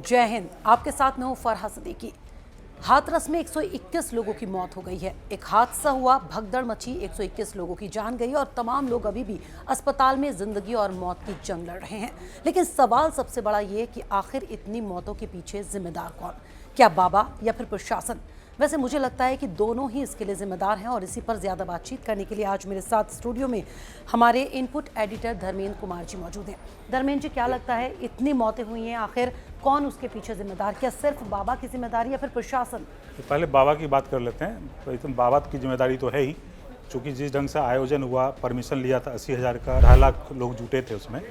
जय हिंद। आपके साथ मैं हूं फरहा सिद्दीकी। हाथरस में 121 लोगों की मौत हो गई है। एक हादसा हुआ, भगदड़ मची, 121 लोगों की जान गई और तमाम लोग अभी भी अस्पताल में जिंदगी और मौत की जंग लड़ रहे हैं। लेकिन सवाल सबसे बड़ा ये कि आखिर इतनी मौतों के पीछे जिम्मेदार कौन? क्या बाबा या फिर प्रशासन? वैसे मुझे लगता है कि दोनों ही इसके लिए जिम्मेदार हैं और इसी पर ज़्यादा बातचीत करने के लिए आज मेरे साथ स्टूडियो में हमारे इनपुट एडिटर धर्मेंद्र कुमार जी मौजूद हैं। धर्मेंद्र जी, क्या लगता है इतनी मौतें हुई हैं, आखिर कौन उसके पीछे जिम्मेदार? क्या सिर्फ बाबा की जिम्मेदारी या फिर प्रशासन? तो पहले बाबा की बात कर लेते हैं। तो इतना बाबा की जिम्मेदारी तो है ही, क्योंकि जिस ढंग से आयोजन हुआ, परमिशन लिया था 80,000 का, 2.5 लाख लोग जुटे थे उसमें,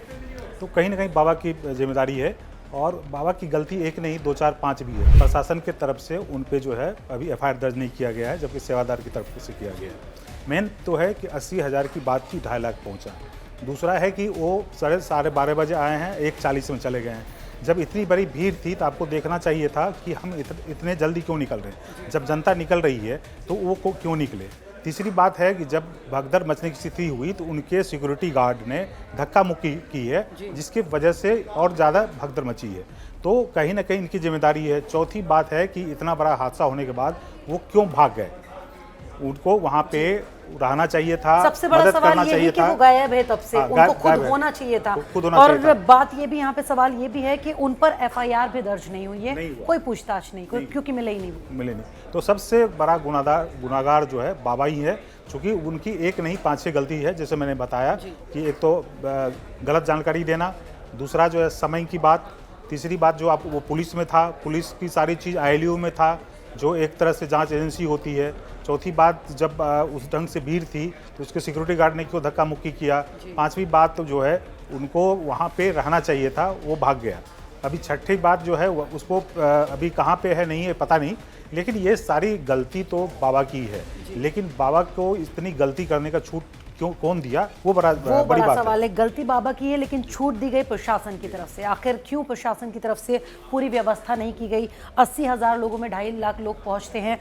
तो कहीं ना कहीं बाबा की जिम्मेदारी है। और बाबा की गलती एक नहीं, 2, 4, 5 भी है। प्रशासन के तरफ से उन पे जो है अभी FIR दर्ज नहीं किया गया है, जबकि सेवादार की तरफ से किया गया है। मेन तो है कि 80,000 की बात की 2.5 लाख पहुँचा। दूसरा है कि वो 12:30 बजे आए हैं, 1:40 में चले गए हैं। जब इतनी बड़ी भीड़ थी तो आपको देखना चाहिए था कि हम इतने जल्दी क्यों निकल रहे हैं। जब जनता निकल रही है तो वो क्यों निकले। तीसरी बात है कि जब भगदड़ मचने की स्थिति हुई तो उनके सिक्योरिटी गार्ड ने धक्का मुक्की की है, जिसकी वजह से और ज़्यादा भगदड़ मची है। तो कहीं ना कहीं इनकी जिम्मेदारी है। चौथी बात है कि इतना बड़ा हादसा होने के बाद वो क्यों भाग गए। उनको वहाँ पे रहना चाहिए था, सबसे बड़ा सवाल ये है कि वो गायब है तब से, उनको खुद होना चाहिए था। और बात ये भी यहाँ पे सवाल ये भी है कि उन पर FIR भी दर्ज नहीं हुई है, कोई पूछताछ नहीं, क्योंकि मिले ही नहीं। तो सबसे बड़ा गुनाहगार जो है बाबा ही है, क्योंकि उनकी एक नहीं 5-6 गलती है। जैसे मैंने बताया कि एक तो गलत जानकारी देना, दूसरा जो है समय की बात, तीसरी बात जो वो पुलिस में था, पुलिस की सारी चीज़ ILU में था, जो एक तरह से जांच एजेंसी होती है। चौथी बात, जब उस ढंग से भीड़ थी तो उसके सिक्योरिटी गार्ड ने क्यों धक्का मुक्की किया। पांचवी बात तो जो है उनको वहाँ पे रहना चाहिए था, वो भाग गया। अभी छठी बात जो है उसको अभी कहाँ पे है नहीं है पता नहीं, लेकिन ये सारी गलती तो बाबा की है। लेकिन बाबा को इतनी गलती करने का छूट क्यों कौन दिया, वो बड़ा सवाल है। गलती बाबा की है, लेकिन छूट दी गई प्रशासन की तरफ से। आखिर क्यों प्रशासन की तरफ से पूरी व्यवस्था नहीं की गई? 80,000 लोगों में 2.5 लाख लोग पहुंचते हैं,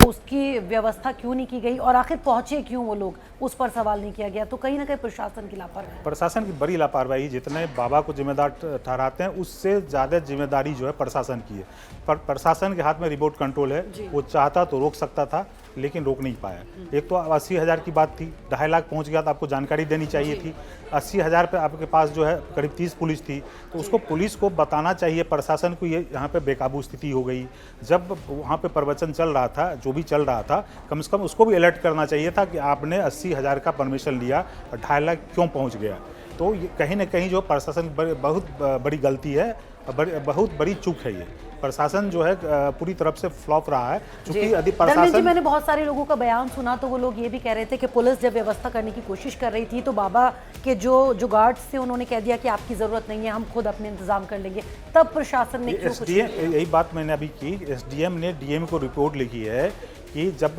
उसकी व्यवस्था क्यों नहीं की गई? और आखिर पहुंचे क्यों वो लोग, उस पर सवाल नहीं किया गया। तो कहीं ना कहीं प्रशासन की लापरवाही, प्रशासन की बड़ी लापरवाही। जितने बाबा को जिम्मेदार ठहराते हैं, उससे ज़्यादा जिम्मेदारी जो है प्रशासन की है। पर प्रशासन के हाथ में रिमोट कंट्रोल है, वो चाहता तो रोक सकता था, लेकिन रोक नहीं पाया। एक तो 80,000 की बात थी, 2.5 लाख पहुंच गया तो आपको जानकारी देनी चाहिए थी। 80,000 पे आपके पास जो है करीब 30 पुलिस थी, तो उसको पुलिस को बताना चाहिए, प्रशासन को ये यहाँ पे बेकाबू स्थिति हो गई। जब वहाँ पे प्रवचन चल रहा था, जो भी चल रहा था, कम से कम उसको भी अलर्ट करना चाहिए था कि आपने 80,000 का परमिशन लिया और 2.5 लाख क्यों पहुँच गया। तो ये कहीं ना कहीं जो प्रशासन बहुत बड़ी गलती है, बहुत बड़ी चूक है। ये प्रशासन जो है पूरी तरफ से फ्लॉप रहा है, क्योंकि यदि प्रशासन, मैंने बहुत सारे लोगों का बयान सुना, तो वो लोग ये भी कह रहे थे कि पुलिस जब व्यवस्था करने की कोशिश कर रही थी तो बाबा के जो गार्ड्स थे उन्होंने कह दिया कि आपकी जरूरत नहीं है, हम खुद अपने इंतजाम कर लेंगे। तब प्रशासन ने क्यों कुछ नहीं किया? यही बात मैंने अभी की। SDM ने DM को रिपोर्ट लिखी है कि जब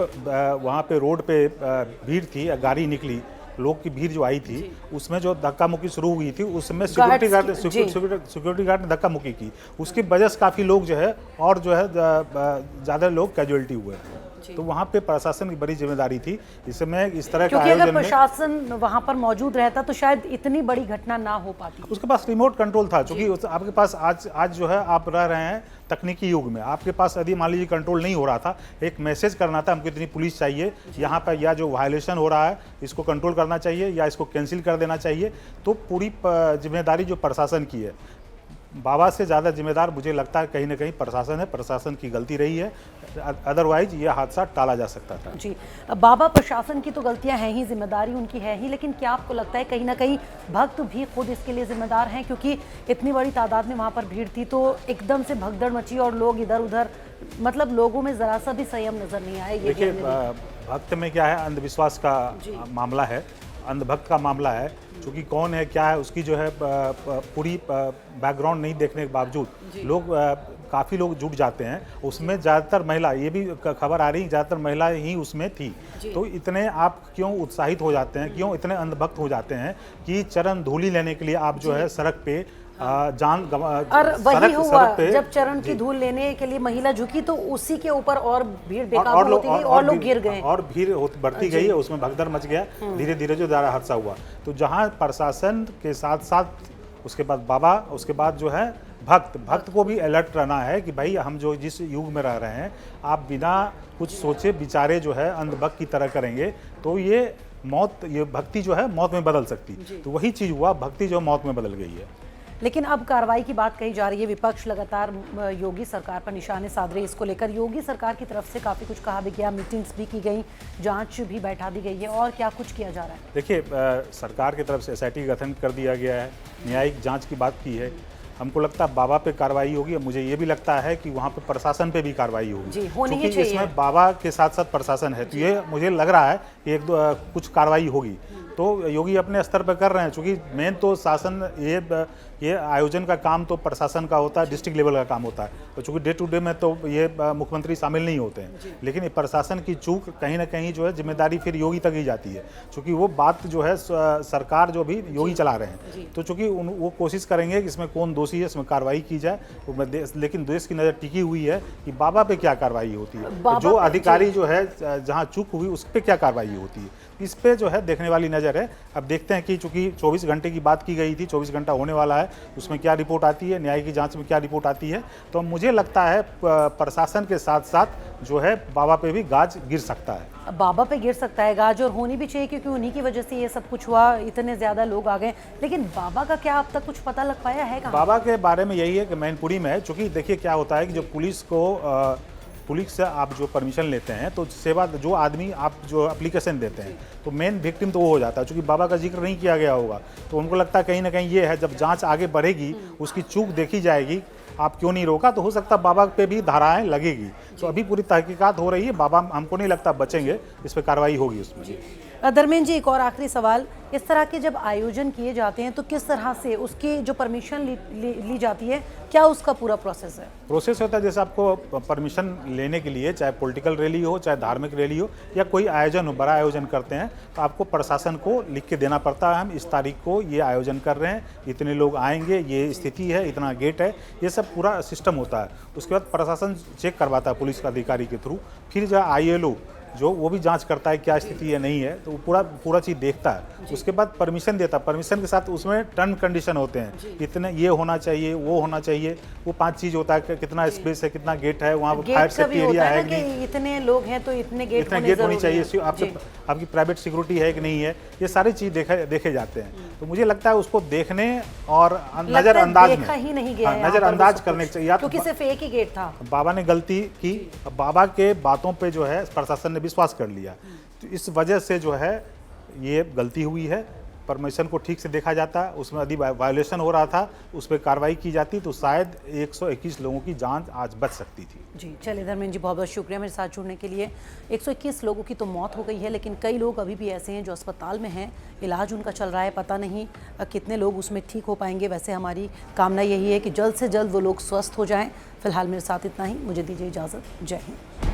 वहाँ पे रोड पे भीड़ थी, गाड़ी निकली, लोग की भीड़ जो आई थी, उसमें जो धक्का मुक्की शुरू हुई थी, उसमें सिक्योरिटी गार्ड ने धक्का मुक्की की। उसकी वजह से काफ़ी लोग जो है और जो है ज़्यादा लोग कैजुअलिटी हुए। तो वहाँ पे प्रशासन की बड़ी जिम्मेदारी थी। इसमें इस तरह का अगर प्रशासन वहाँ पर मौजूद रहता तो शायद इतनी बड़ी घटना ना हो पाती। उसके पास रिमोट कंट्रोल था, क्योंकि आपके पास आज जो है आप रह रहे हैं तकनीकी युग में। आपके पास यदि मान लीजिए कंट्रोल नहीं हो रहा था, एक मैसेज करना था हमको इतनी पुलिस चाहिए यहाँ पर, या जो वायलेशन हो रहा है इसको कंट्रोल करना चाहिए या इसको कैंसिल कर देना चाहिए। तो पूरी जिम्मेदारी जो प्रशासन की है, बाबा से ज़्यादा जिम्मेदार मुझे लगता है कहीं ना कहीं प्रशासन है। प्रशासन की गलती रही है, अदरवाइज ये हादसा टाला जा सकता था। जी, बाबा प्रशासन की तो गलतियां हैं ही, जिम्मेदारी उनकी है ही, लेकिन क्या आपको लगता है कहीं ना कहीं भक्त भी खुद इसके लिए जिम्मेदार हैं? क्योंकि इतनी बड़ी तादाद में वहाँ पर भीड़ थी तो एकदम से भगदड़ मची और लोग इधर उधर, मतलब लोगों में ज़रा सा भी संयम नजर नहीं आया। देखिए, भक्त में क्या है, अंधविश्वास का मामला है, अंधभक्त का मामला है। क्योंकि कौन है क्या है उसकी जो है पूरी बैकग्राउंड नहीं देखने के बावजूद लोग काफ़ी लोग जुट जाते हैं। उसमें ज़्यादातर महिला, ये भी खबर आ रही है, ज़्यादातर महिला ही उसमें थी। तो इतने आप क्यों उत्साहित हो जाते हैं, क्यों इतने अंधभक्त हो जाते हैं कि चरण धूली लेने के लिए आप जो है सड़क पे जान और वही हुआ जब चरण की धूल लेने के लिए महिला झुकी तो उसी के ऊपर और भीड़ बेकाबू होती गई और लोग गिर गए और भीड़ बढ़ती गई, उसमें भगदड़ मच गया। धीरे धीरे जो ज़्यादा हादसा हुआ। तो जहां प्रशासन के साथ साथ उसके बाद बाबा, उसके बाद जो है भक्त को भी अलर्ट रहना है कि भाई हम जो जिस युग में रह रहे हैं, आप बिना कुछ सोचे विचारे जो है अंधभक्त की तरह करेंगे तो ये भक्ति जो है मौत में बदल सकती। तो वही चीज़ हुआ, भक्ति जो मौत में बदल गई है। लेकिन अब कार्रवाई की बात कही जा रही है, विपक्ष लगातार योगी सरकार पर निशाने साध रहे। इसको लेकर योगी सरकार की तरफ से काफ़ी कुछ कहा भी गया, मीटिंग्स भी की गई, जांच भी बैठा दी गई है, और क्या कुछ किया जा रहा है? देखिए, सरकार की तरफ से SIT गठन कर दिया गया है, न्यायिक जांच की बात की है। हमको लगता है बाबा पे कार्रवाई होगी। मुझे ये भी लगता है कि वहाँ पे प्रशासन पे भी कार्रवाई होगी, जी, होनी ही क्योंकि चाहिए। इसमें बाबा के साथ साथ प्रशासन है, तो ये मुझे लग रहा है कि कुछ कार्रवाई होगी। तो योगी अपने स्तर पर कर रहे हैं, क्योंकि मेन तो शासन ये आयोजन का काम तो प्रशासन का होता है, डिस्ट्रिक्ट लेवल का काम होता है। तो चूँकि डे टू डे में तो ये मुख्यमंत्री शामिल नहीं होते हैं, लेकिन ये प्रशासन की चूक कहीं ना कहीं जो है जिम्मेदारी फिर योगी तक ही जाती है, क्योंकि वो बात जो है सरकार जो भी योगी चला रहे हैं। तो चूँकि वो कोशिश करेंगे कि इसमें कौन दोषी है, इसमें कार्रवाई की जाए। लेकिन देश की नज़र टिकी हुई है कि बाबा पे क्या कार्रवाई होती है, जो अधिकारी जो है जहाँ चूक हुई उस पर क्या कार्रवाई होती है, इस पे जो है देखने वाली नज़र है। अब देखते हैं कि चूंकि 24 घंटे की बात की गई थी, 24 घंटा होने वाला है, उसमें क्या रिपोर्ट आती है, न्याय की जांच में क्या रिपोर्ट आती है। तो मुझे लगता है प्रशासन के साथ साथ जो है बाबा पे भी गाज गिर सकता है। बाबा पे गिर सकता है गाज, और होनी भी चाहिए, क्योंकि उन्हीं की वजह से ये सब कुछ हुआ, इतने ज़्यादा लोग आ गए। लेकिन बाबा का क्या अब तक कुछ पता लग पाया है? बाबा के बारे में यही है कि मैनपुरी में है, चूँकि देखिए क्या होता है कि जब पुलिस से आप जो परमिशन लेते हैं, तो सेवा जो आदमी आप जो एप्लीकेशन देते हैं, तो मेन विक्टिम तो वो हो जाता है। चूँकि बाबा का जिक्र नहीं किया गया होगा, तो उनको लगता है कहीं ना कहीं ये है, जब जांच आगे बढ़ेगी, उसकी चूक देखी जाएगी, आप क्यों नहीं रोका, तो हो सकता है बाबा पे भी धाराएं लगेगी। तो अभी पूरी तहकीकात हो रही है, बाबा हमको नहीं लगता बचेंगे, इस पर कार्रवाई होगी उसमें। धर्मेंद्र जी, एक और आखिरी सवाल, इस तरह के जब आयोजन किए जाते हैं तो किस तरह से उसकी जो परमिशन ली जाती है, क्या उसका पूरा प्रोसेस है? प्रोसेस होता है, जैसे आपको परमिशन लेने के लिए, चाहे पॉलिटिकल रैली हो, चाहे धार्मिक रैली हो, या कोई आयोजन हो, बड़ा आयोजन करते हैं, तो आपको प्रशासन को लिख के देना पड़ता है, हम इस तारीख को ये आयोजन कर रहे हैं, इतने लोग आएंगे, ये स्थिति है, इतना गेट है, ये सब पूरा सिस्टम होता है। उसके बाद प्रशासन चेक करवाता है पुलिस अधिकारी के थ्रू, फिर जो ILO जो वो भी जांच करता है क्या स्थिति है, नहीं है, तो वो पूरा चीज़ देखता है। उसके बाद परमिशन देता है, परमिशन के साथ उसमें टर्म कंडीशन होते हैं, इतने ये होना चाहिए, वो होना चाहिए, वो 5 चीज़ होता है कि कितना स्पेस है, कितना गेट है, वहाँ फायर सेफ्टी एरिया है कि नहीं, इतने लोग हैं तो इतने गेट होनी चाहिए, आपकी प्राइवेट सिक्योरिटी है कि नहीं है, ये सारी चीज़ देखे जाते हैं। तो मुझे लगता है उसको देखने और नज़रअंदाज करने चाहिए, क्योंकि सिर्फ एक ही गेट था। बाबा ने गलती की, बाबा के बातों पे जो है प्रशासन ने विश्वास कर लिया, तो इस वजह से जो है ये गलती हुई है। परमिशन को ठीक से देखा जाता, उसमें यदि वायलेशन हो रहा था, उस पर कार्रवाई की जाती, तो शायद 121 लोगों की जान आज बच सकती थी। जी, चलिए धर्मेंद्र जी, बहुत बहुत शुक्रिया मेरे साथ जुड़ने के लिए। 121 लोगों की तो मौत हो गई है, लेकिन कई लोग अभी भी ऐसे हैं जो अस्पताल में हैं, इलाज उनका चल रहा है, पता नहीं कितने लोग उसमें ठीक हो पाएंगे। वैसे हमारी कामना यही है कि जल्द से जल्द वो लोग स्वस्थ हो जाएं। फिलहाल मेरे साथ इतना ही, मुझे दीजिए इजाज़त। जय हिंद।